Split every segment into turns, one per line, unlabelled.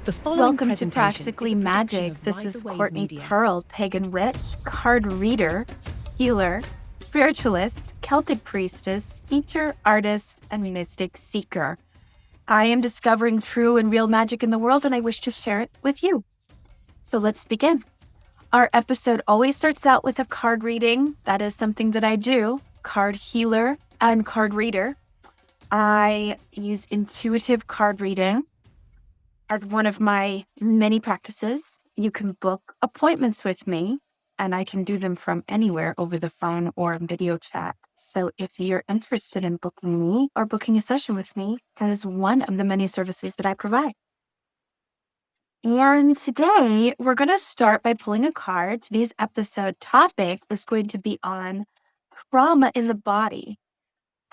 The following
Welcome to
presentation
Practically
is a production
Magic.
of
This is
Riser Wave
Courtney
Media.
Pearl, pagan witch, card reader, healer, spiritualist, Celtic priestess, teacher, artist, and mystic seeker. I am discovering true and real magic in the world, and I wish to share it with you. So let's begin. Our episode always starts out with a card reading. That is something that I do, card healer and card reader. I use intuitive card reading as one of my many practices. You can book appointments with me, and I can do them from anywhere over the phone or video chat. So if you're interested in booking me or booking a session with me, that is one of the many services that I provide. And today we're going to start by pulling a card. Today's episode topic is going to be on trauma in the body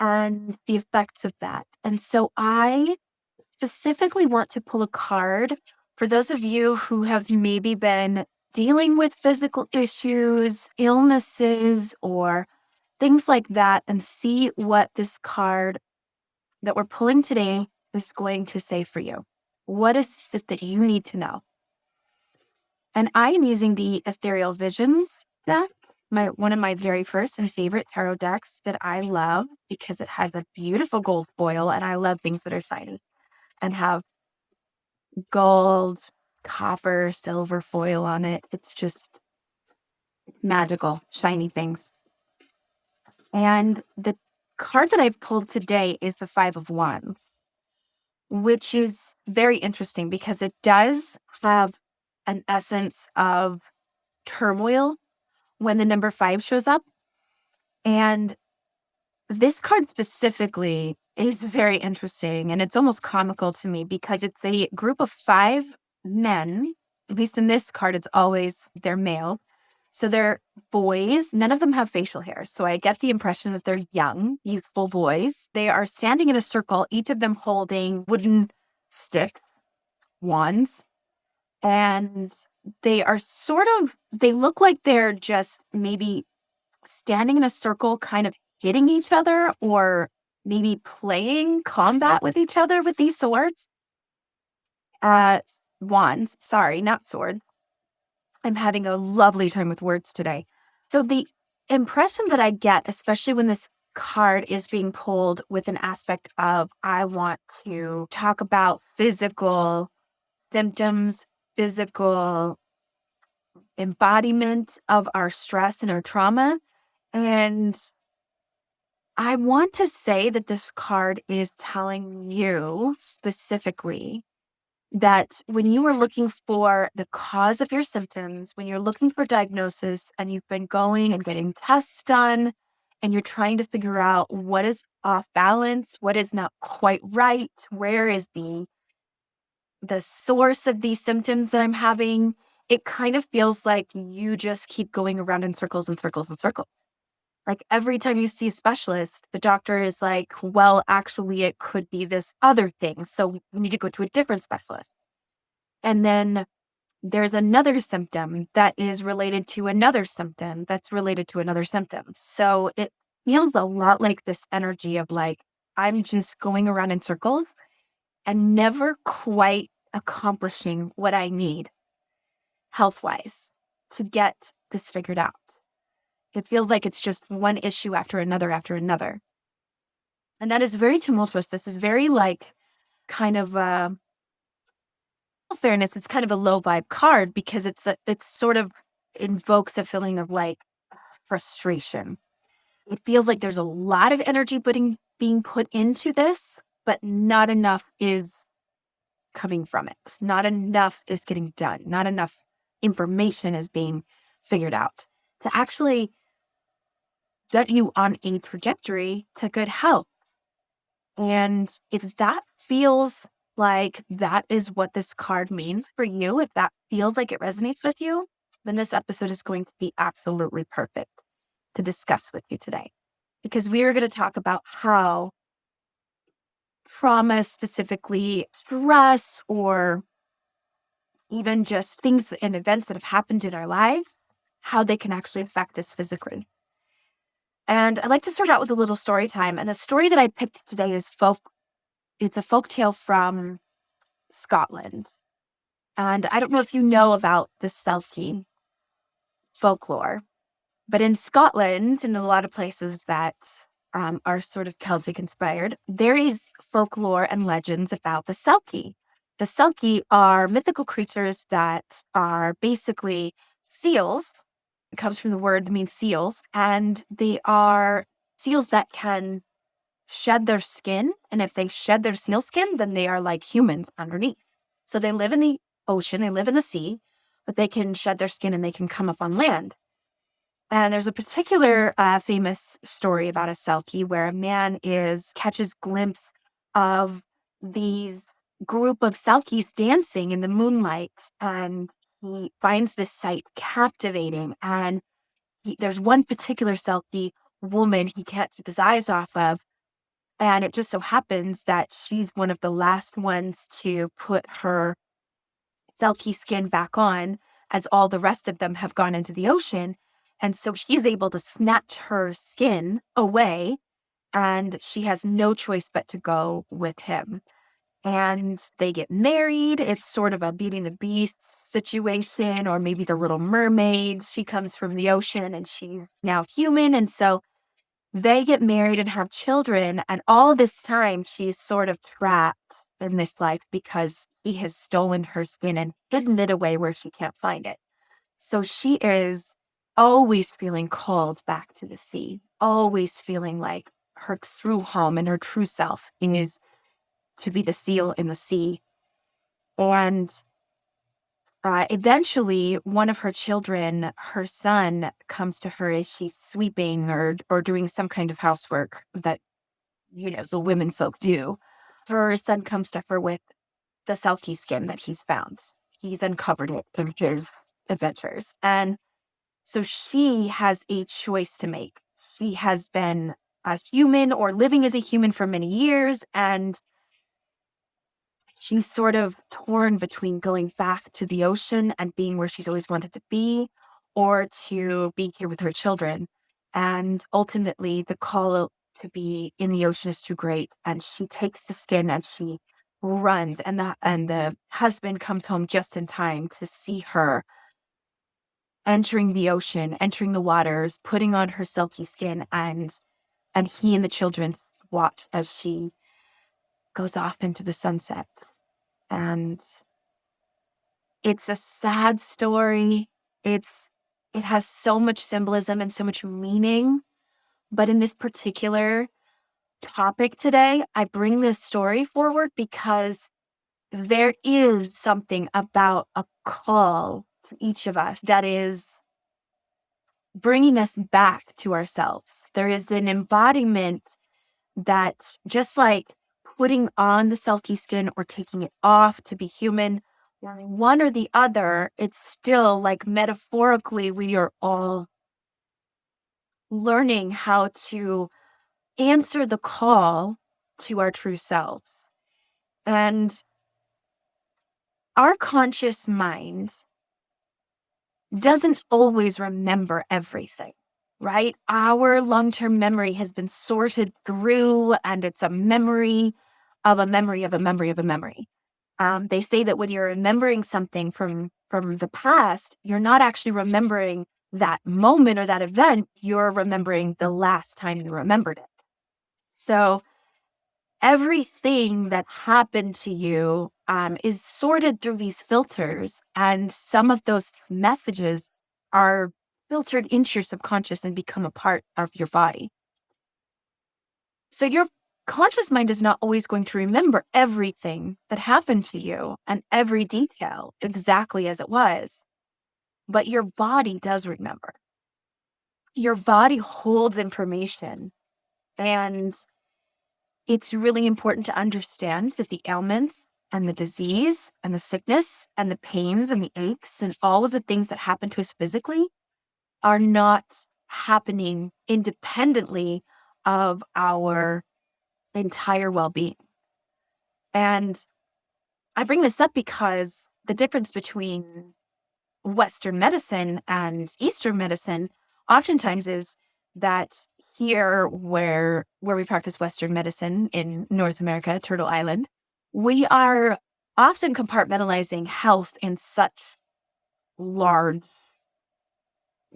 and the effects of that. And so I specifically want to pull a card for those of you who have maybe been dealing with physical issues, illnesses, or things like that, and see what this card that we're pulling today is going to say for you. What is it that you need to know? And I am using the Ethereal Visions deck, one of my very first and favorite tarot decks that I love because it has a beautiful gold foil, and I love things that are shiny and have gold, copper, silver foil on it. It's magical, shiny things. And the card that I've pulled today is the Five of Wands, which is very interesting because it does have an essence of turmoil when the number 5 shows up. And this card specifically is very interesting, and it's almost comical to me because it's a group of 5 men. At least in this card, it's always they're male. So they're boys. None of them have facial hair. So I get the impression that they're young, youthful boys. They are standing in a circle, each of them holding wooden sticks, wands. And they look like they're just maybe standing in a circle, kind of hitting each other, or maybe playing combat with each other with these swords. Wands, sorry, not swords. I'm having a lovely time with words today. So the impression that I get, especially when this card is being pulled with an aspect of, I want to talk about physical symptoms, physical embodiment of our stress and our trauma. And I want to say that this card is telling you specifically that when you are looking for the cause of your symptoms, when you're looking for diagnosis and you've been going and getting tests done and you're trying to figure out what is off balance, what is not quite right, where is the source of these symptoms that I'm having, it kind of feels like you just keep going around in circles and circles and circles. Like every time you see a specialist, the doctor is like, well, actually, it could be this other thing. So we need to go to a different specialist. And then there's another symptom that is related to another symptom that's related to another symptom. So it feels a lot like this energy of like, I'm just going around in circles and never quite accomplishing what I need health-wise to get this figured out. It feels like it's just one issue after another after another. And that is very tumultuous. This is very like kind of, fairness, it's kind of a low vibe card because it's sort of invokes a feeling of like frustration. It feels like there's a lot of energy being put into this, but not enough is coming from it. Not enough is getting done. Not enough information is being figured out to actually get you on a trajectory to good health. And if that feels like that is what this card means for you, if that feels like it resonates with you, then this episode is going to be absolutely perfect to discuss with you today. Because we are going to talk about how trauma, specifically stress, or even just things and events that have happened in our lives, how they can actually affect us physically. And I'd like to start out with a little story time. And the story that I picked today is it's a folktale from Scotland. And I don't know if you know about the Selkie folklore, but in Scotland and a lot of places that are sort of Celtic inspired, there is folklore and legends about the Selkie. The Selkie are mythical creatures that are basically seals. It comes from the word that means seals, and they are seals that can shed their skin. And if they shed their seal skin, then they are like humans underneath. So they live in the ocean, they live in the sea, but they can shed their skin and they can come up on land. And there's a particular famous story about a Selkie where a man catches glimpse of these group of Selkies dancing in the moonlight, and he finds this sight captivating. And there's one particular Selkie woman he can't keep his eyes off of, and it just so happens that she's one of the last ones to put her Selkie skin back on, as all the rest of them have gone into the ocean. And so he's able to snatch her skin away, and she has no choice but to go with him. And they get married. It's sort of a Beauty and the Beast situation, or maybe the Little Mermaid. She comes from the ocean and she's now human. And so they get married and have children. And all this time, she's sort of trapped in this life because he has stolen her skin and hidden it away where she can't find it. So she is always feeling called back to the sea, always feeling like her true home and her true self is to be the seal in the sea. And eventually, one of her children, her son, comes to her as she's sweeping or doing some kind of housework that, the women folk do. Her son comes to her with the Selkie skin that he's found. He's uncovered it in his adventures. And so she has a choice to make. She has been a human or living as a human for many years, and she's sort of torn between going back to the ocean and being where she's always wanted to be, or to be here with her children. And ultimately, the call to be in the ocean is too great. And she takes the skin and she runs. And the husband comes home just in time to see her entering the ocean, entering the waters, putting on her silky skin, and he and the children watch as she goes off into the sunset. And it's a sad story. It has so much symbolism and so much meaning. But in this particular topic today, I bring this story forward because there is something about a call to each of us that is bringing us back to ourselves. There is an embodiment that, just like putting on the Selkie skin or taking it off to be human, one or the other, it's still like metaphorically, we are all learning how to answer the call to our true selves. And our conscious mind doesn't always remember everything, right? Our long-term memory has been sorted through, and it's a memory of a memory of a memory of a memory. They say that when you're remembering something from the past, you're not actually remembering that moment or that event. You're remembering the last time you remembered it. So everything that happened to you is sorted through these filters, and some of those messages are filtered into your subconscious and become a part of your body. So your conscious mind is not always going to remember everything that happened to you and every detail exactly as it was, but your body does remember. Your body holds information, and it's really important to understand that the ailments and the disease and the sickness and the pains and the aches and all of the things that happen to us physically are not happening independently of our entire well-being. And I bring this up because the difference between Western medicine and Eastern medicine oftentimes is that here where we practice Western medicine in North America, Turtle Island, we are often compartmentalizing health in such large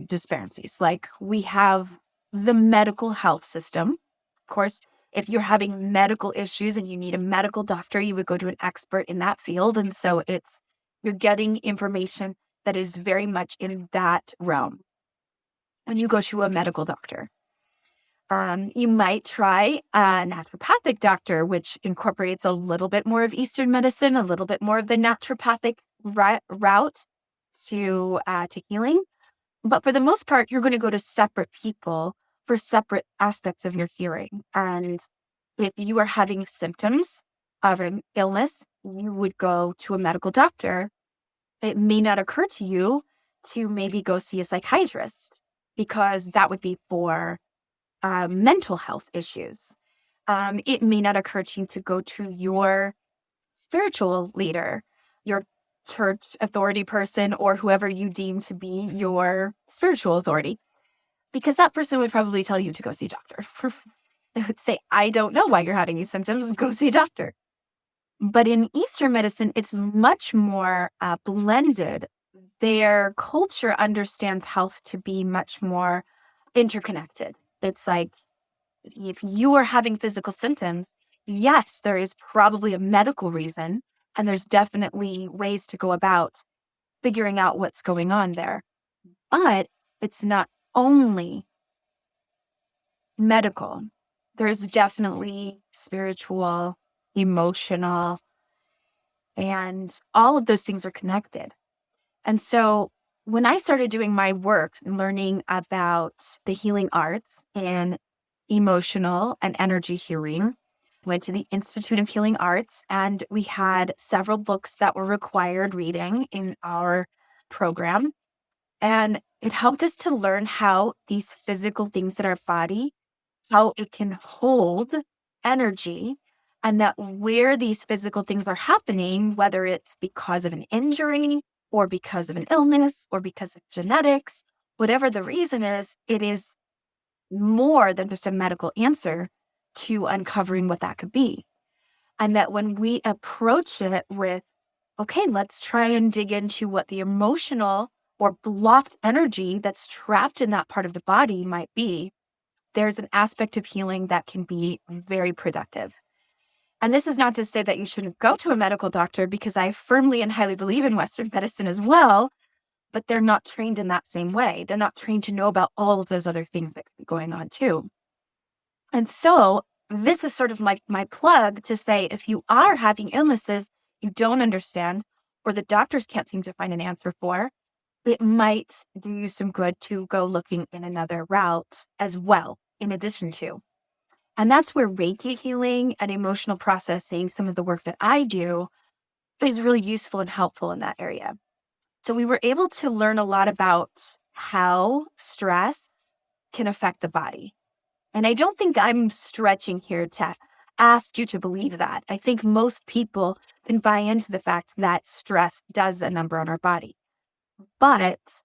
disparities. Like we have the medical health system. Of course, if you're having medical issues and you need a medical doctor, you would go to an expert in that field. And so you're getting information that is very much in that realm when you go to a medical doctor. You might try a naturopathic doctor, which incorporates a little bit more of Eastern medicine, a little bit more of the naturopathic route to healing. But for the most part, you're going to go to separate people for separate aspects of your healing. And if you are having symptoms of an illness, you would go to a medical doctor. It may not occur to you to maybe go see a psychiatrist because that would be for mental health issues. It may not occur to you to go to your spiritual leader, your church authority person, or whoever you deem to be your spiritual authority, because that person would probably tell you to go see a doctor. They would say, I don't know why you're having these symptoms, go see a doctor. But in Eastern medicine, it's much more blended. Their culture understands health to be much more interconnected. It's like, if you are having physical symptoms, yes, there is probably a medical reason, and there's definitely ways to go about figuring out what's going on there. But it's not only medical. There's definitely spiritual, emotional, and all of those things are connected. And so when I started doing my work and learning about the healing arts and emotional and energy healing, went to the Institute of Healing Arts, and we had several books that were required reading in our program. And it helped us to learn how these physical things in our body, how it can hold energy, and that where these physical things are happening, whether it's because of an injury or because of an illness or because of genetics, whatever the reason is, it is more than just a medical answer to uncovering what that could be. And that when we approach it with, okay, let's try and dig into what the emotional or blocked energy that's trapped in that part of the body might be, there's an aspect of healing that can be very productive. And this is not to say that you shouldn't go to a medical doctor, because I firmly and highly believe in Western medicine as well, but they're not trained in that same way. They're not trained to know about all of those other things that could be going on too. And so this is sort of like my plug to say, if you are having illnesses you don't understand, or the doctors can't seem to find an answer for, it might do you some good to go looking in another route as well, in addition to. And that's where Reiki healing and emotional processing, some of the work that I do, is really useful and helpful in that area. So we were able to learn a lot about how stress can affect the body. And I don't think I'm stretching here to ask you to believe that. I think most people can buy into the fact that stress does a number on our body. But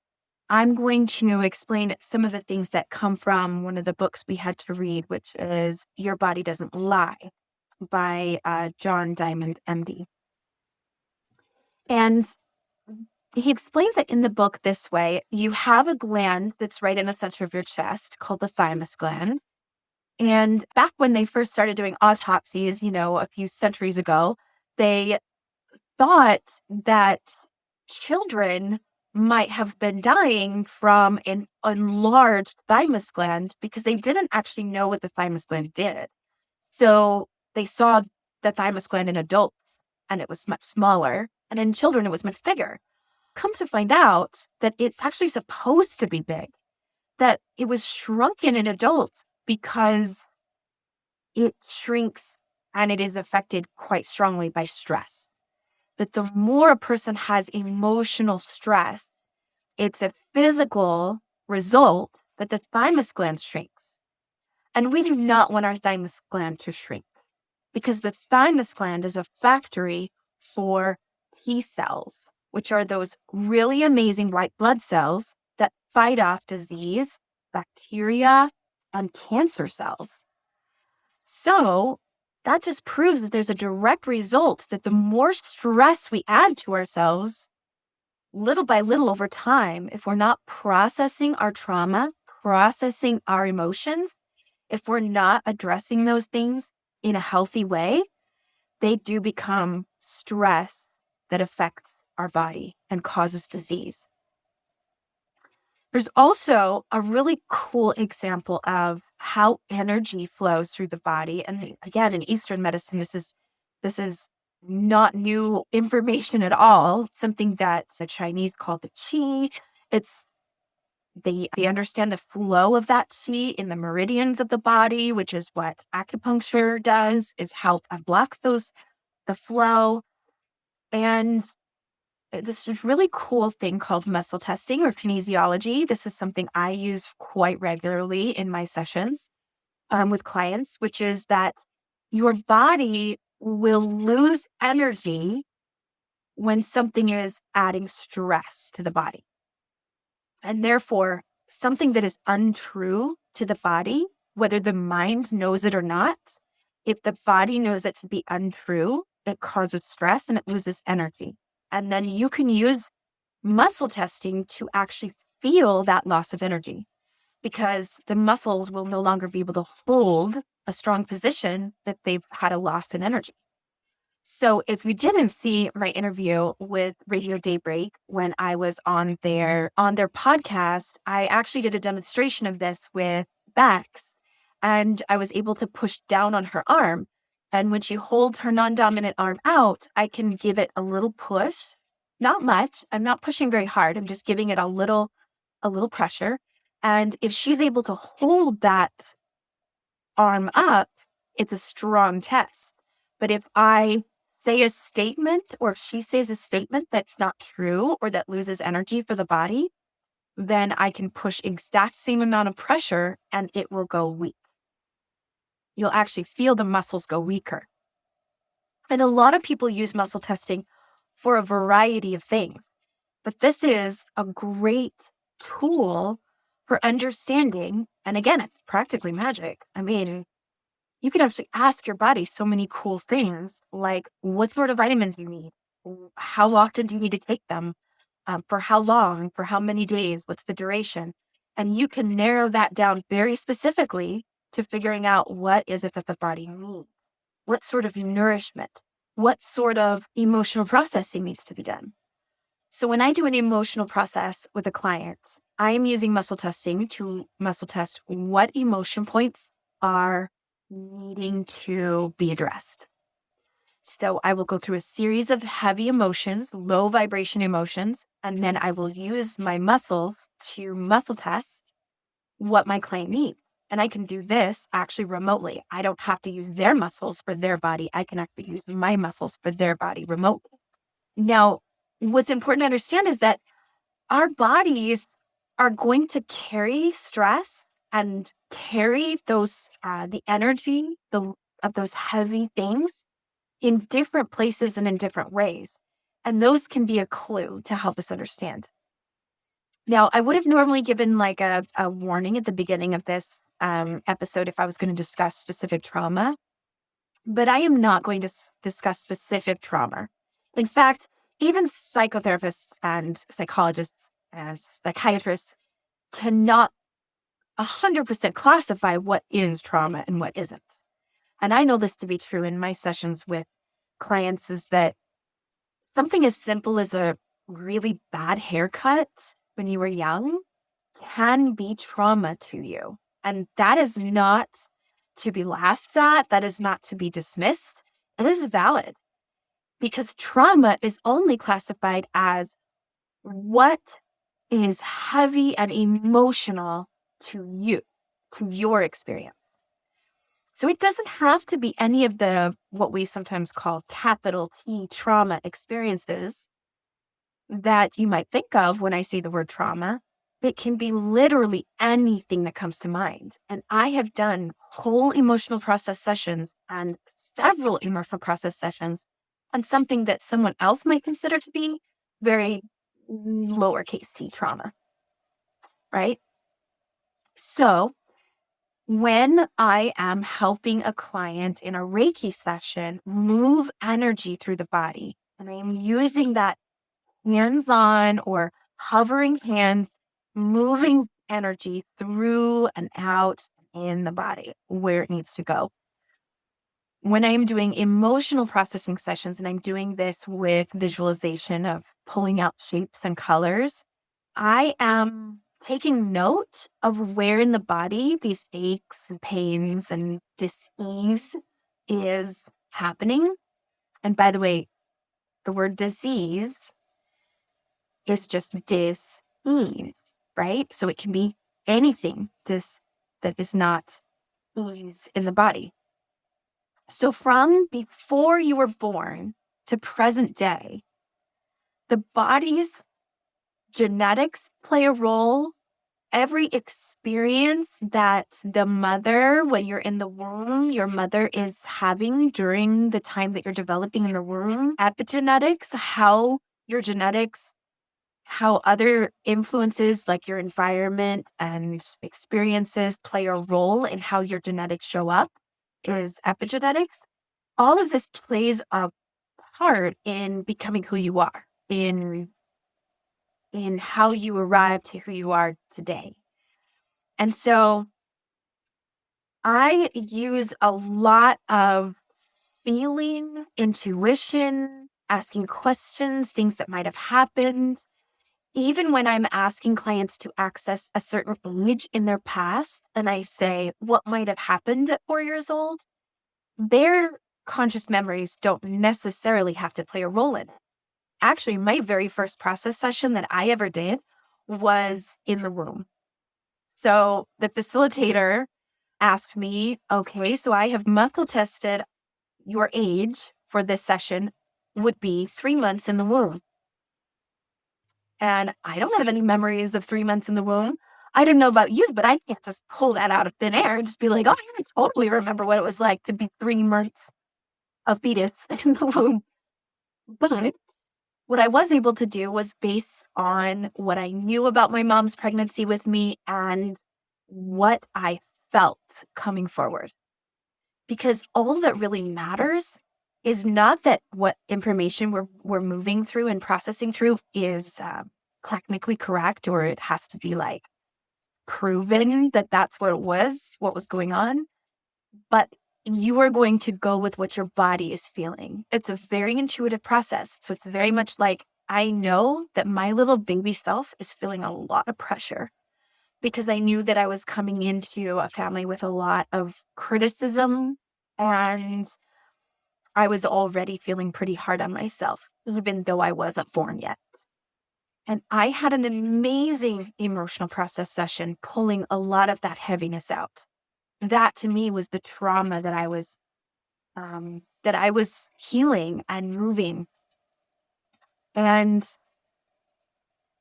I'm going to explain some of the things that come from one of the books we had to read, which is Your Body Doesn't Lie by John Diamond, MD. And he explains it in the book this way. You have a gland that's right in the center of your chest called the thymus gland. And back when they first started doing autopsies, a few centuries ago, they thought that children might have been dying from an enlarged thymus gland because they didn't actually know what the thymus gland did. So they saw the thymus gland in adults and it was much smaller, and in children it was much bigger. Come to find out that it's actually supposed to be big, that it was shrunken in adults because it shrinks and it is affected quite strongly by stress. That the more a person has emotional stress, it's a physical result that the thymus gland shrinks. And we do not want our thymus gland to shrink, because the thymus gland is a factory for T cells, which are those really amazing white blood cells that fight off disease, bacteria, and cancer cells. So that just proves that there's a direct result that the more stress we add to ourselves, little by little over time, if we're not processing our trauma, processing our emotions, if we're not addressing those things in a healthy way, they do become stress that affects our body and causes disease. There's also a really cool example of how energy flows through the body. And again, in Eastern medicine, this is not new information at all. Something that the Chinese call the qi. It's they understand the flow of that qi in the meridians of the body, which is what acupuncture does, is help unblock the flow. And this is really cool thing called muscle testing or kinesiology. This is something I use quite regularly in my sessions with clients, which is that your body will lose energy when something is adding stress to the body. And therefore, something that is untrue to the body, whether the mind knows it or not, if the body knows it to be untrue, it causes stress and it loses energy. And then you can use muscle testing to actually feel that loss of energy, because the muscles will no longer be able to hold a strong position that they've had a loss in energy. So if you didn't see my interview with Radio Daybreak when I was on their podcast, I actually did a demonstration of this with Bex, and I was able to push down on her arm. And when she holds her non-dominant arm out, I can give it a little push, not much. I'm not pushing very hard. I'm just giving it a little pressure. And if she's able to hold that arm up, it's a strong test. But if I say a statement, or if she says a statement that's not true or that loses energy for the body, then I can push exact same amount of pressure and it will go weak. You'll actually feel the muscles go weaker. And a lot of people use muscle testing for a variety of things, but this is a great tool for understanding. And again, it's practically magic. I mean, you can actually ask your body so many cool things, like what sort of vitamins you need, how often do you need to take them, for how long, for how many days, what's the duration. And you can narrow that down very specifically to figuring out what is it that the body needs, what sort of nourishment, what sort of emotional processing needs to be done. So when I do an emotional process with a client, I am using muscle testing to muscle test what emotion points are needing to be addressed. So I will go through a series of heavy emotions, low vibration emotions, and then I will use my muscles to muscle test what my client needs. And I can do this actually remotely. I don't have to use their muscles for their body. I can actually use my muscles for their body remotely. Now, what's important to understand is that our bodies are going to carry stress and carry those the energy of those heavy things in different places and in different ways. And those can be a clue to help us understand. Now, I would have normally given like a warning at the beginning of this episode if I was going to discuss specific trauma, but I am not going to discuss specific trauma. In fact, even psychotherapists and psychologists and psychiatrists cannot 100% classify what is trauma and what isn't. And I know this to be true in my sessions with clients, is that something as simple as a really bad haircut when you were young can be trauma to you. And that is not to be laughed at. That is not to be dismissed. It is valid, because trauma is only classified as what is heavy and emotional to you, to your experience. So it doesn't have to be any of the, what we sometimes call capital T trauma experiences that you might think of when I say the word trauma. It can be literally anything that comes to mind. And I have done whole emotional process sessions and several emotional process sessions on something that someone else might consider to be very lowercase t trauma, right? So when I am helping a client in a Reiki session move energy through the body, and I am using that hands-on or hovering hands, moving energy through and out in the body where it needs to go. When I'm doing emotional processing sessions, and I'm doing this with visualization of pulling out shapes and colors, I am taking note of where in the body these aches and pains and dis-ease is happening. And by the way, the word disease is just dis-ease, right? So it can be anything that is not ease in the body. So from before you were born to present day, the body's genetics play a role. Every experience that the mother, when you're in the womb, your mother is having during the time that you're developing in the womb, epigenetics, how your genetics, how other influences like your environment and experiences play a role in how your genetics show up is epigenetics. All of this plays a part in becoming who you are, in how you arrive to who you are today. And so I use a lot of feeling, intuition, asking questions, things that might have happened. Even when I'm asking clients to access a certain age in their past, and I say, what might have happened at 4 years old? Their conscious memories don't necessarily have to play a role in it. Actually, my very first process session that I ever did was in the womb. So the facilitator asked me, okay, so I have muscle tested your age for this session would be 3 months in the womb. And I don't have any memories of 3 months in the womb. I don't know about you, but I can't just pull that out of thin air and just be like, oh, I totally remember what it was like to be 3 months of fetus in the womb. But what I was able to do was based on what I knew about my mom's pregnancy with me and what I felt coming forward. Because all that really matters is not that what information we're moving through and processing through is technically correct, or it has to be like proven that that's what was going on. But you are going to go with what your body is feeling. It's a very intuitive process. So it's very much like, I know that my little baby self is feeling a lot of pressure because I knew that I was coming into a family with a lot of criticism, and I was already feeling pretty hard on myself, even though I wasn't born yet. And I had an amazing emotional process session, pulling a lot of that heaviness out. That to me was the trauma that I was healing and moving. And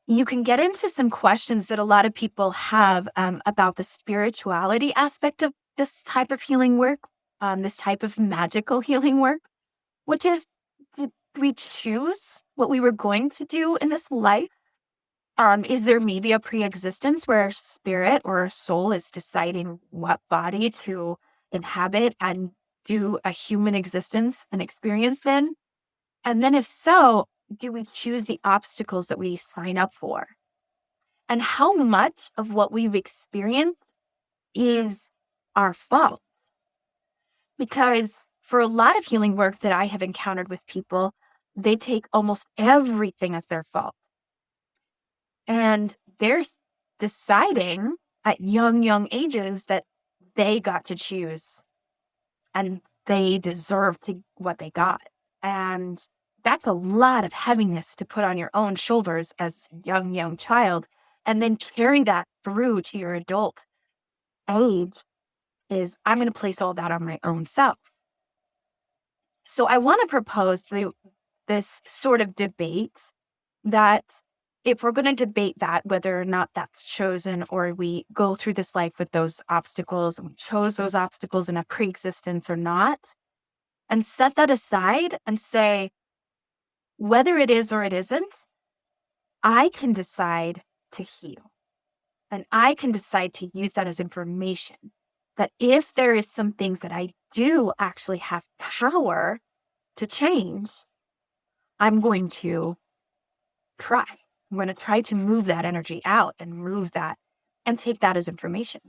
you can get into some questions that a lot of people have about the spirituality aspect of this type of healing work, this type of magical healing work, which is, did we choose what we were going to do in this life? Is there maybe a pre-existence where our spirit or our soul is deciding what body to inhabit and do a human existence and experience in? And then if so, do we choose the obstacles that we sign up for? And how much of what we've experienced is our fault? Because for a lot of healing work that I have encountered with people, they take almost everything as their fault. And they're deciding at young ages that they got to choose and they deserve to what they got. And that's a lot of heaviness to put on your own shoulders as a young child. And then carry that through to your adult age is, I'm going to place all that on my own self. So I want to propose this sort of debate that if we're going to debate that, whether or not that's chosen, or we go through this life with those obstacles and we chose those obstacles in a pre-existence or not, and set that aside and say, whether it is or it isn't, I can decide to heal. And I can decide to use that as information that if there is some things that I do actually have power to change, I'm going to try. I'm going to try to move that energy out and move that and take that as information.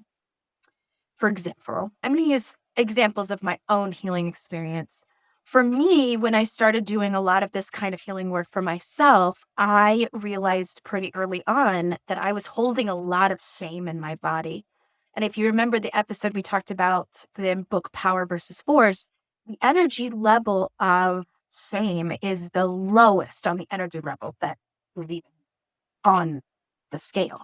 For example, I'm going to use examples of my own healing experience. For me, when I started doing a lot of this kind of healing work for myself, I realized pretty early on that I was holding a lot of shame in my body. And if you remember the episode we talked about the book Power versus Force, the energy level of shame is the lowest on the energy level that is even on the scale.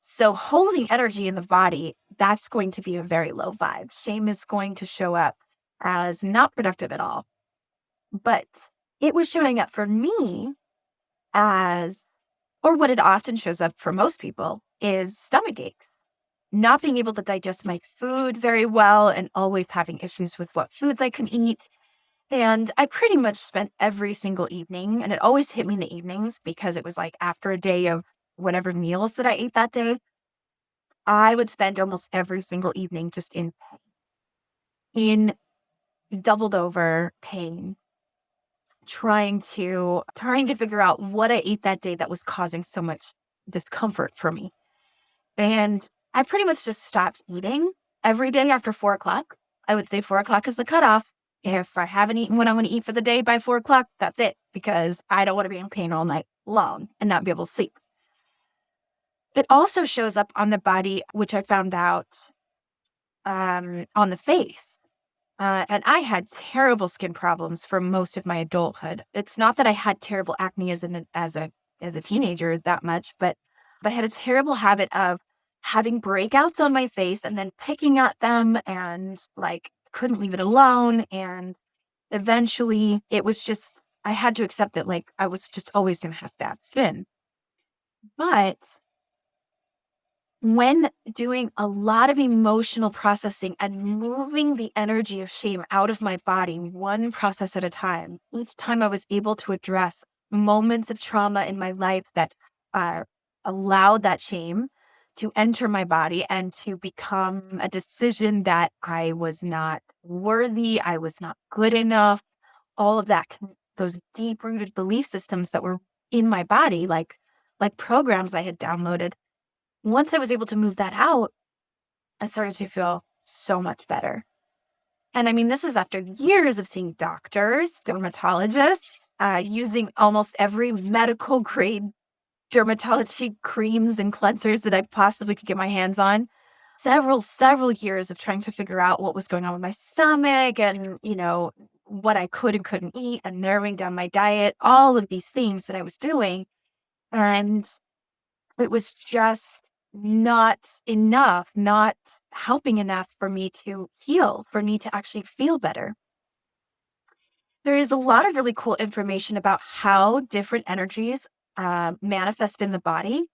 So holding energy in the body, that's going to be a very low vibe. Shame is going to show up as not productive at all. But it was showing up for me as, or what it often shows up for most people, is stomach aches. Not being able to digest my food very well and always having issues with what foods I can eat. And I pretty much spent every single evening, and it always hit me in the evenings because it was like after a day of whatever meals that I ate that day, I would spend almost every single evening just in pain, in doubled over pain, trying to figure out what I ate that day that was causing so much discomfort for me. And I pretty much just stopped eating every day after 4 o'clock. I would say 4 o'clock is the cutoff. If I haven't eaten what I'm going to eat for the day by 4 o'clock, that's it, because I don't want to be in pain all night long and not be able to sleep. It also shows up on the body, which I found out on the face. And I had terrible skin problems for most of my adulthood. It's not that I had terrible acne as a teenager that much, but I had a terrible habit of having breakouts on my face and then picking at them and like couldn't leave it alone. And eventually it was just, I had to accept that like I was just always going to have bad skin. But when doing a lot of emotional processing and moving the energy of shame out of my body, one process at a time, each time I was able to address moments of trauma in my life that allowed that shame to enter my body and to become a decision that I was not worthy, I was not good enough, all of that, those deep-rooted belief systems that were in my body, like programs I had downloaded. Once I was able to move that out, I started to feel so much better. And I mean, this is after years of seeing doctors, dermatologists, using almost every medical grade dermatology creams and cleansers that I possibly could get my hands on. Several years of trying to figure out what was going on with my stomach and, what I could and couldn't eat and narrowing down my diet, all of these things that I was doing. And it was just not enough, not helping enough for me to heal, for me to actually feel better. There is a lot of really cool information about how different energies manifest in the body.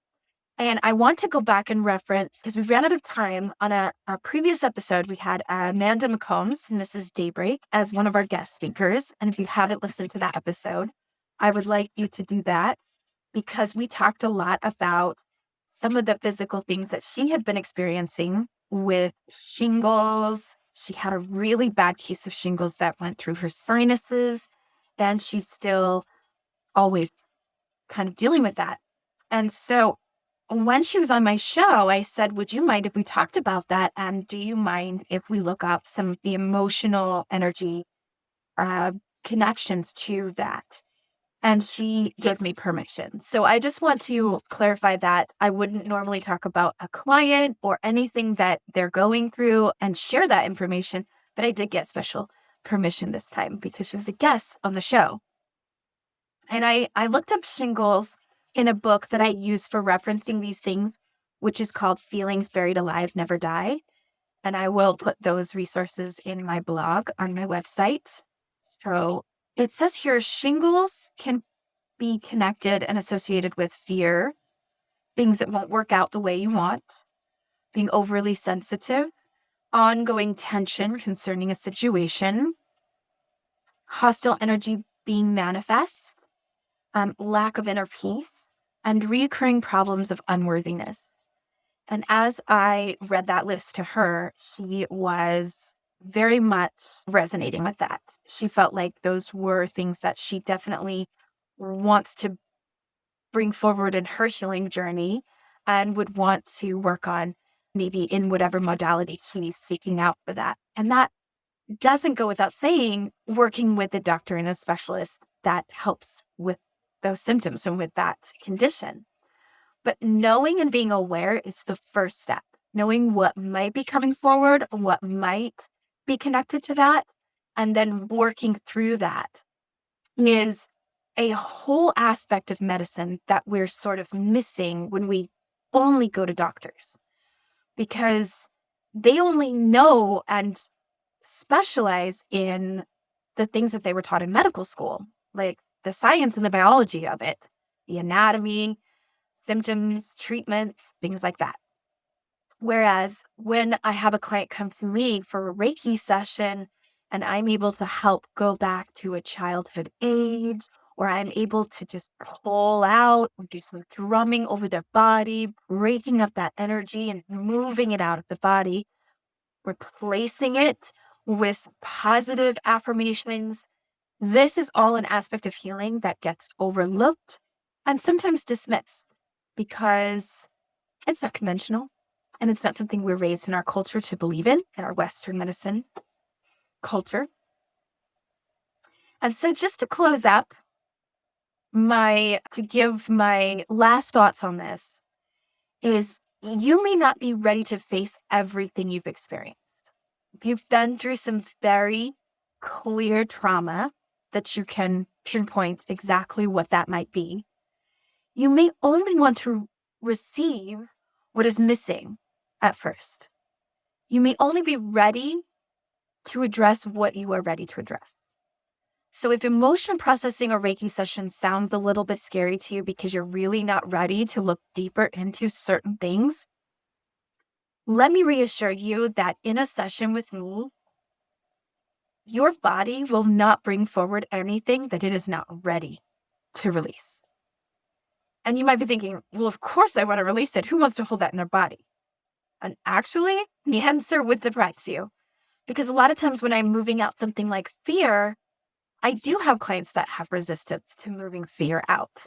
And I want to go back and reference, because we ran out of time, on a previous episode, we had Amanda McCombs, Mrs. Daybreak, as one of our guest speakers. And if you haven't listened to that episode, I would like you to do that, because we talked a lot about some of the physical things that she had been experiencing with shingles. She had a really bad case of shingles that went through her sinuses, and she's still always kind of dealing with that. And so when she was on my show, I said, would you mind if we talked about that? And do you mind if we look up some of the emotional energy connections to that? And she gave me permission. So I just want to clarify that I wouldn't normally talk about a client or anything that they're going through and share that information, but I did get special permission this time because she was a guest on the show. And I looked up shingles in a book that I use for referencing these things, which is called Feelings Buried Alive Never Die. And I will put those resources in my blog on my website. So it says here, shingles can be connected and associated with fear, things that won't work out the way you want, being overly sensitive, ongoing tension concerning a situation, hostile energy being manifest, lack of inner peace, and recurring problems of unworthiness. And as I read that list to her, she was very much resonating with that. She felt like those were things that she definitely wants to bring forward in her healing journey and would want to work on, maybe in whatever modality she's seeking out for that. And that doesn't go without saying, working with a doctor and a specialist that helps with those symptoms and with that condition. But knowing and being aware is the first step. Knowing what might be coming forward, what might be connected to that, and then working through that is a whole aspect of medicine that we're sort of missing when we only go to doctors, because they only know and specialize in the things that they were taught in medical school, like the science and the biology of it, the anatomy, symptoms, treatments, things like that. Whereas when I have a client come to me for a Reiki session and I'm able to help go back to a childhood age, or I'm able to just pull out or do some drumming over their body, breaking up that energy and moving it out of the body, replacing it with positive affirmations. This is all an aspect of healing that gets overlooked and sometimes dismissed because it's not conventional and it's not something we're raised in our culture to believe in our Western medicine culture. And so just to close up, to give my last thoughts on this is, you may not be ready to face everything you've experienced. If you've been through some very clear trauma that you can pinpoint exactly what that might be, you may only want to receive what is missing at first. You may only be ready to address what you are ready to address. So if emotion processing or Reiki session sounds a little bit scary to you because you're really not ready to look deeper into certain things, let me reassure you that in a session with me, your body will not bring forward anything that it is not ready to release. And you might be thinking, well, of course I want to release it. Who wants to hold that in their body? And actually, the answer would surprise you. Because a lot of times when I'm moving out something like fear, I do have clients that have resistance to moving fear out.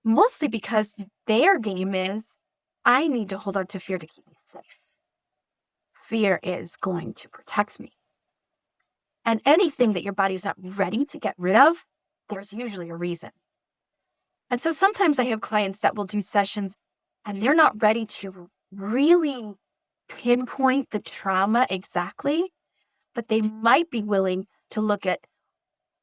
Mostly because their game is, I need to hold on to fear to keep me safe. Fear is going to protect me. And anything that your body's not ready to get rid of, there's usually a reason. And so sometimes I have clients that will do sessions and they're not ready to really pinpoint the trauma exactly, but they might be willing to look at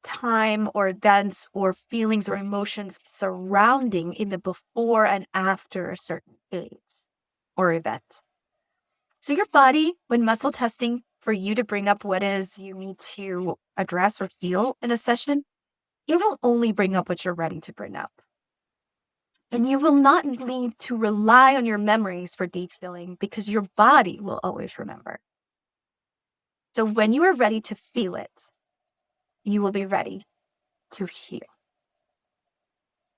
time or events or feelings or emotions surrounding in the before and after a certain age or event. So your body, when muscle testing for you to bring up what is you need to address or heal in a session, it will only bring up what you're ready to bring up. And you will not need to rely on your memories for deep healing because your body will always remember. So when you are ready to feel it, you will be ready to heal.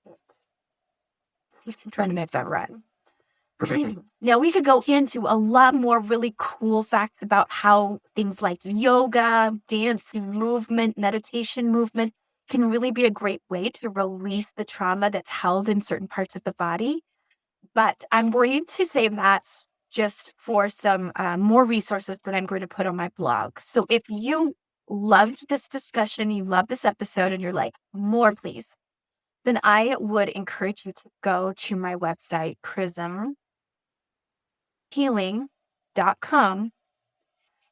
I'm trying to make that rhyme. Now, we could go into a lot more really cool facts about how things like yoga, dance, movement, meditation movement can really be a great way to release the trauma that's held in certain parts of the body. But I'm going to save that just for some more resources that I'm going to put on my blog. So if you loved this discussion, you love this episode, and you're like, more please, then I would encourage you to go to my website, prismhealing.com.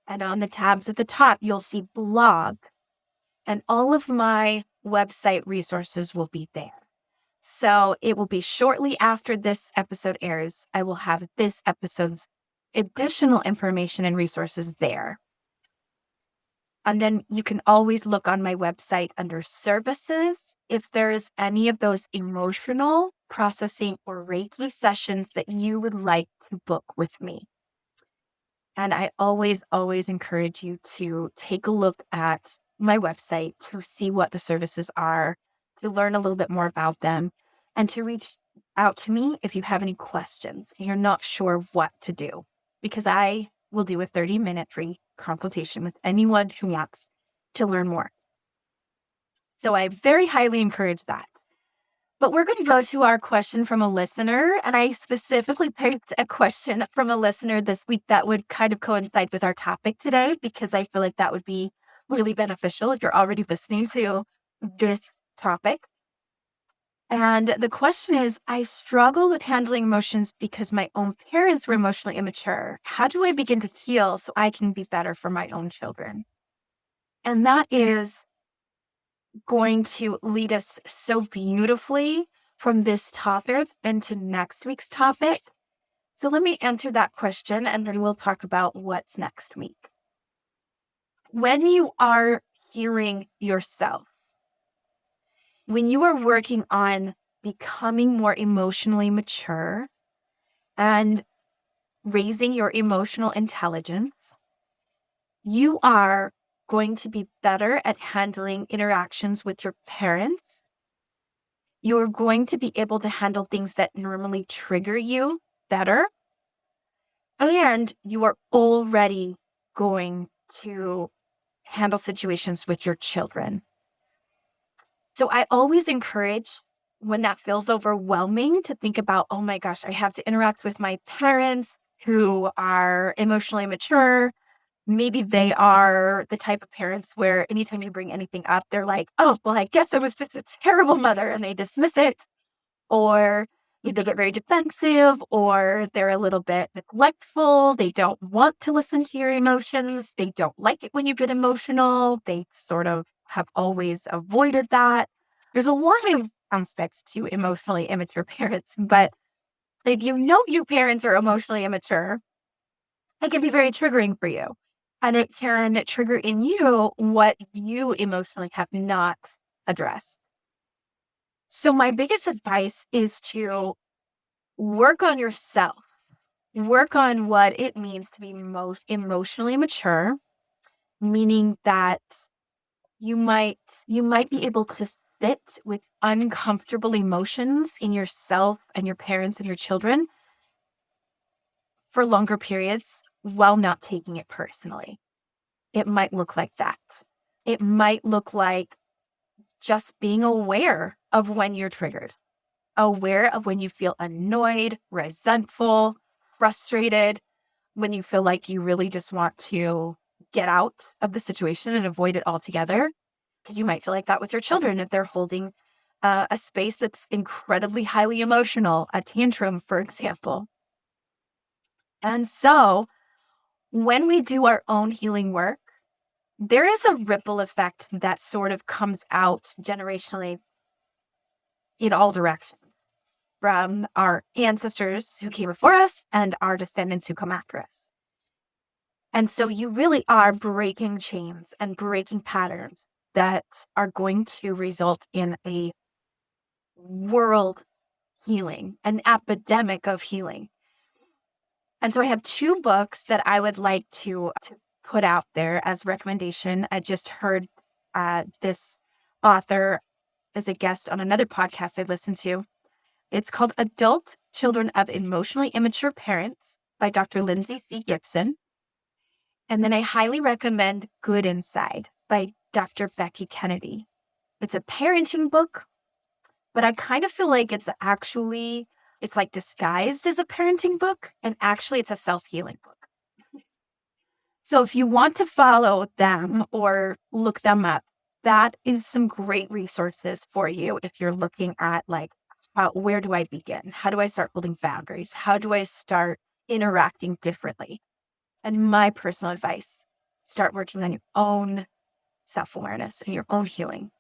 And on the tabs at the top, you'll see blog. And all of my website resources will be there. So it will be shortly after this episode airs, I will have this episode's additional information and resources there. And then you can always look on my website under services if there's any of those emotional processing or Reiki sessions that you would like to book with me. And I always encourage you to take a look at my website to see what the services are, to learn a little bit more about them, and to reach out to me if you have any questions and you're not sure what to do, because I will do a 30-minute free consultation with anyone who wants to learn more. So I very highly encourage that. But we're going to go to our question from a listener. And I specifically picked a question from a listener this week that would kind of coincide with our topic today, because I feel like that would be really beneficial if you're already listening to this topic. And the question is, I struggle with handling emotions because my own parents were emotionally immature. How do I begin to heal so I can be better for my own children? And that is going to lead us so beautifully from this topic into next week's topic. So let me answer that question and then we'll talk about what's next week. When you are healing yourself, when you are working on becoming more emotionally mature and raising your emotional intelligence, you are going to be better at handling interactions with your parents. You're going to be able to handle things that normally trigger you better. And you are already going to handle situations with your children. So I always encourage, when that feels overwhelming, to think about, oh my gosh, I have to interact with my parents who are emotionally mature. Maybe they are the type of parents where anytime you bring anything up, they're like, oh, well, I guess I was just a terrible mother, and they dismiss it. Or they get very defensive, or they're a little bit neglectful. They don't want to listen to your emotions. They don't like it when you get emotional. They sort of have always avoided that. There's a lot of aspects to emotionally immature parents, but if you know your parents are emotionally immature, it can be very triggering for you. And it can trigger in you what you emotionally have not addressed. So my biggest advice is to work on yourself. Work on what it means to be most emotionally mature, meaning that you might be able to sit with uncomfortable emotions in yourself and your parents and your children for longer periods while not taking it personally. It might look like that. It might look like just being aware of when you're triggered, aware of when you feel annoyed, resentful, frustrated, when you feel like you really just want to get out of the situation and avoid it altogether. Because you might feel like that with your children if they're holding a space that's incredibly highly emotional, a tantrum, for example. And so when we do our own healing work, there is a ripple effect that sort of comes out generationally in all directions, from our ancestors who came before us and our descendants who come after us. And so you really are breaking chains and breaking patterns that are going to result in a world healing, an epidemic of healing. And so I have 2 books that I would like to put out there as recommendation. I just heard this author as a guest on another podcast I listened to. It's called Adult Children of Emotionally Immature Parents by Dr. Lindsay C. Gibson. And then I highly recommend Good Inside by Dr. Becky Kennedy. It's a parenting book, but I kind of feel like it's like disguised as a parenting book, and actually it's a self-healing book. So if you want to follow them or look them up, that is some great resources for you if you're looking at like, where do I begin? How do I start holding boundaries? How do I start interacting differently? And my personal advice, start working on your own self-awareness and your own healing.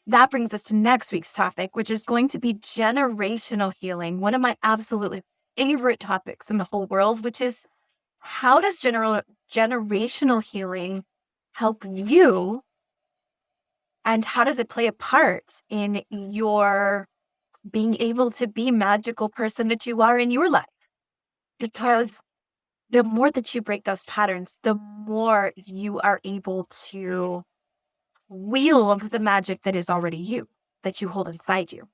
That brings us to next week's topic, which is going to be generational healing, one of my absolutely favorite topics in the whole world, which is how does generational healing help you, and how does it play a part in your being able to be magical person that you are in your life? Because the more that you break those patterns, the more you are able to wield the magic that is already you, that you hold inside you.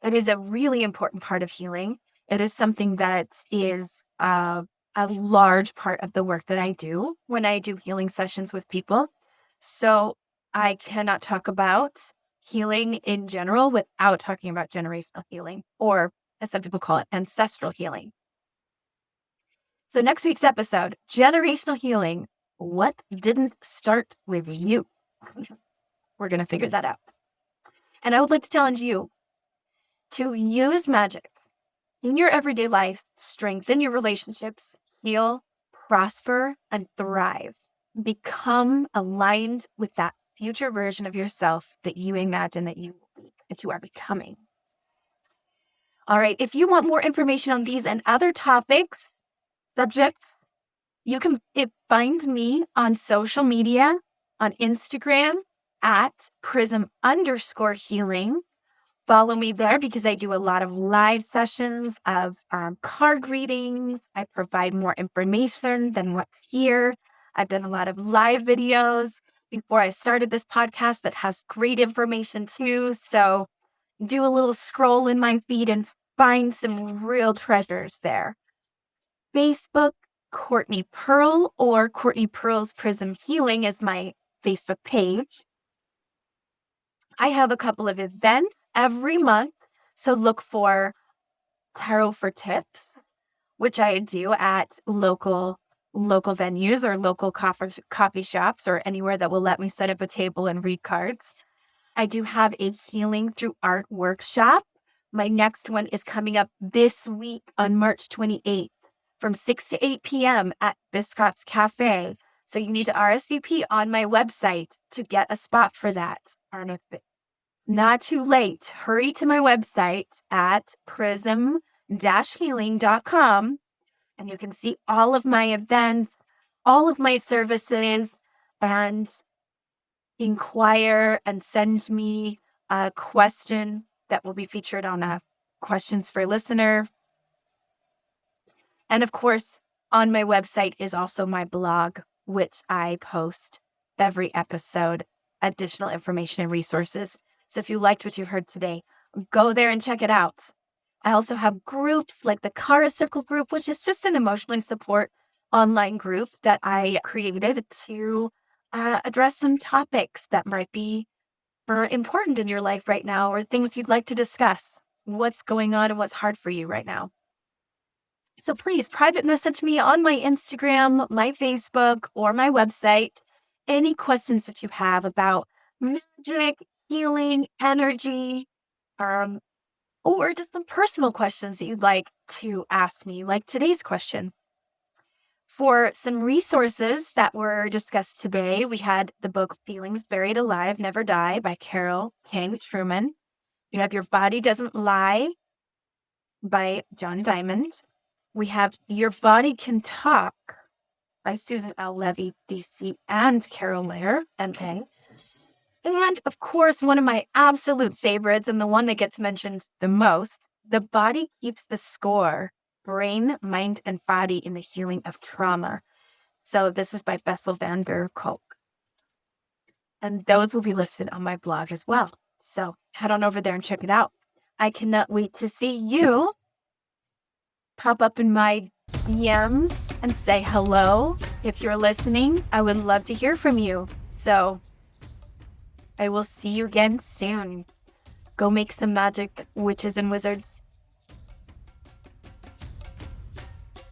It is a really important part of healing. It is something that is a large part of the work that I do when I do healing sessions with people. So I cannot talk about healing in general without talking about generational healing, or as some people call it, ancestral healing. So next week's episode, generational healing. What didn't start with you? We're going to figure that out. And I would like to challenge you to use magic in your everyday life, strengthen your relationships, heal, prosper, and thrive. Become aligned with that future version of yourself that you imagine that you are becoming. All right. If you want more information on these and other topics, subjects, you can find me on social media, on Instagram at prism_healing. Follow me there because I do a lot of live sessions of card readings. I provide more information than what's here. I've done a lot of live videos before I started this podcast that has great information too. So do a little scroll in my feed and find some real treasures there. Facebook, Courtney Pearl, or Courtney Pearl's Prism Healing is my Facebook page. I have a couple of events every month. So look for Tarot for Tips, which I do at local venues or local coffee shops or anywhere that will let me set up a table and read cards. I do have a Healing Through Art workshop. My next one is coming up this week on March 28th from 6 to 8 p.m. at Biscott's Cafe. So you need to RSVP on my website to get a spot for that. And if it's not too late, hurry to my website at prism-healing.com and you can see all of my events, all of my services, and inquire and send me a question that will be featured on a Questions for Listener. And of course, on my website is also my blog, which I post every episode, additional information and resources. So if you liked what you heard today, go there and check it out. I also have groups like the Kara Circle group, which is just an emotionally support online group that I created to address some topics that might be important in your life right now, or things you'd like to discuss. What's going on and what's hard for you right now. So please private message me on my Instagram, my Facebook, or my website. Any questions that you have about magic, healing, energy, or just some personal questions that you'd like to ask me, like today's question. For some resources that were discussed today, we had the book Feelings Buried Alive, Never Die by Carol King Truman. You have Your Body Doesn't Lie by John Diamond. We have Your Body Can Talk by Susan L. Levy, DC, and Carol Lair, MK. And of course, one of my absolute favorites and the one that gets mentioned the most, The Body Keeps the Score, Brain, Mind, and Body in the Healing of Trauma. So this is by Bessel van der Kolk. And those will be listed on my blog as well. So head on over there and check it out. I cannot wait to see you pop up in my DMs and say hello. If you're listening, I would love to hear from you. So I will see you again soon. Go make some magic, witches and wizards.